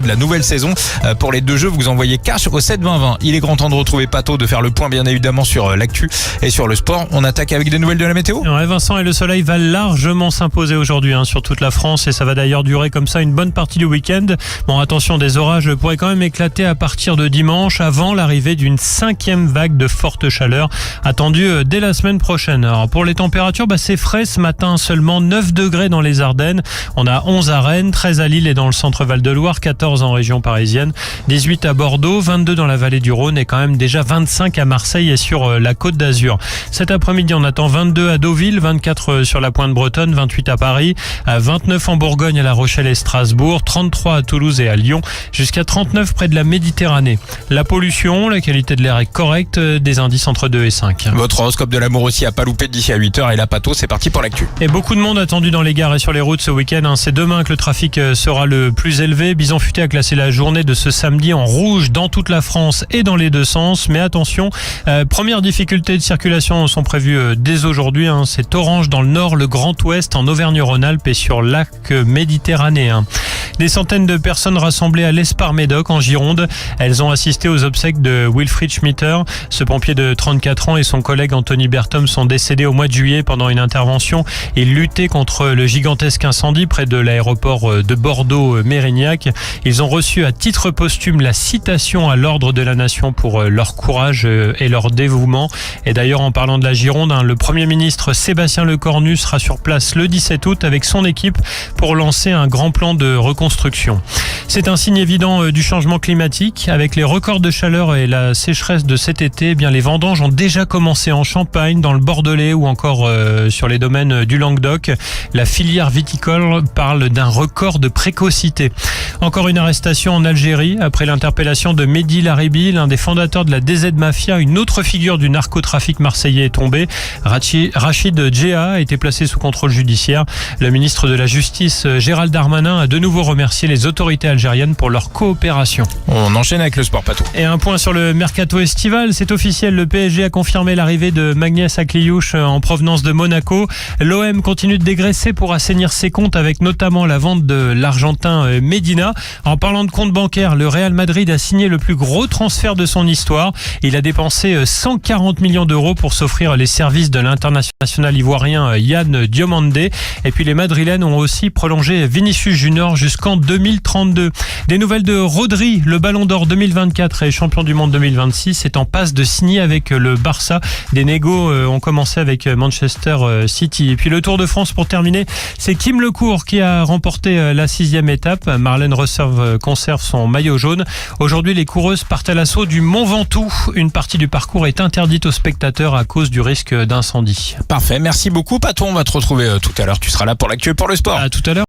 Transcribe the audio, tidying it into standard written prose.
de la nouvelle saison. Pour les deux jeux, vous envoyez cash au 7-20-20. Il est grand temps de retrouver Pato, de faire le point bien évidemment sur l'actu et sur le sport. On attaque avec des nouvelles de la météo. Ouais, Vincent, et le soleil va largement s'imposer aujourd'hui sur toute la France et ça va d'ailleurs durer comme ça une bonne partie du week-end. Bon, attention, des orages pourraient quand même éclater à partir de dimanche avant l'arrivée d'une 5e vague de forte chaleur attendue dès la semaine prochaine. Alors pour les températures, c'est frais ce matin, seulement 9 degrés dans les Ardennes. On a 11 à Rennes, 13 à Lille et dans le centre Val-de-Loire, 14 en région parisienne, 18 à Bordeaux, 22 dans la vallée du Rhône et quand même déjà 25 à Marseille et sur la Côte d'Azur. Cet après-midi, on attend 22 à Deauville, 24 sur la Pointe Bretonne, 28 à Paris, 29 en Bourgogne, à La Rochelle et Strasbourg, 33 à Toulouse et à Lyon, jusqu'à 39 près de la Méditerranée. La pollution, la qualité de l'air est correcte, des indices entre 2 et 5. Votre horoscope de l'amour aussi à pas louper d'ici à 8h et la Pato, c'est parti pour l'actu. Et beaucoup de monde attendu dans les gares et sur les routes ce week-end. C'est demain que le trafic sera le plus élevé. Bison Futé a classé la journée de ce samedi en rouge dans toute la France et dans les deux sens. Mais attention, premières difficultés de circulation sont prévues dès aujourd'hui. C'est orange dans le nord, le Grand Ouest, en Auvergne-Rhône-Alpes et sur l'arc méditerranéen. Des centaines de personnes rassemblées à l'Espar-Médoc en Gironde. Elles ont assisté aux obsèques de Wilfried Schmitter. Ce pompier de 34 ans et son collègue Anthony Berthom sont décédés au mois de juillet pendant une intervention. Ils luttaient contre le gigantesque incendie près de l'aéroport de Bordeaux-Mérignac. Ils ont reçu à titre posthume la citation à l'ordre de la nation pour leur courage et leur dévouement. Et d'ailleurs, en parlant de la Gironde, le Premier ministre Sébastien Lecornu sera sur place le 17 août avec son équipe pour lancer un grand plan de reconstruction. C'est un signe évident du changement climatique. Avec les records de chaleur et la sécheresse de cet été, les vendanges ont déjà commencé en Champagne, dans le Bordelais ou encore sur les domaines du Languedoc. La filière viticole parle d'un record de précocité. Encore une arrestation en Algérie après l'interpellation de Mehdi Laribi, l'un des fondateurs de la DZ Mafia. Une autre figure du narcotrafic marseillais est tombée. Rachid Djeha a été placé sous contrôle judiciaire. Le ministre de la Justice, Gérald Darmanin, a de nouveau remercié les autorités algériennes pour leur coopération. On enchaîne avec le sport, Pato. Et un point sur le mercato estival. C'est officiel, le PSG a confirmé l'arrivée de Magnès Akliouche en provenance de Monaco. L'OM continue de dégraisser pour assainir ses comptes avec notamment la vente de l'Argentin Medina. En parlant de compte bancaire, le Real Madrid a signé le plus gros transfert de son histoire. Il a dépensé 140 millions d'euros pour s'offrir les services de l'international ivoirien Yann Diomandé. Et puis les Madrilènes ont aussi prolongé Vinicius Junior jusqu'en 2032. Des nouvelles de Rodri, le Ballon d'Or 2024 et champion du monde 2026 est en passe de signer avec le Barça. Des négos ont commencé avec Manchester City. Et puis le Tour de France pour terminer, c'est Kim Lecourt qui a remporté la 6e étape. Marlène Reserve conserve son maillot jaune. Aujourd'hui, les coureuses partent à l'assaut du Mont Ventoux. Une partie du parcours est interdite aux spectateurs à cause du risque d'incendie. Parfait, merci beaucoup Pato. On va te retrouver tout à l'heure. Tu seras là pour l'actu et pour le sport. À tout à l'heure.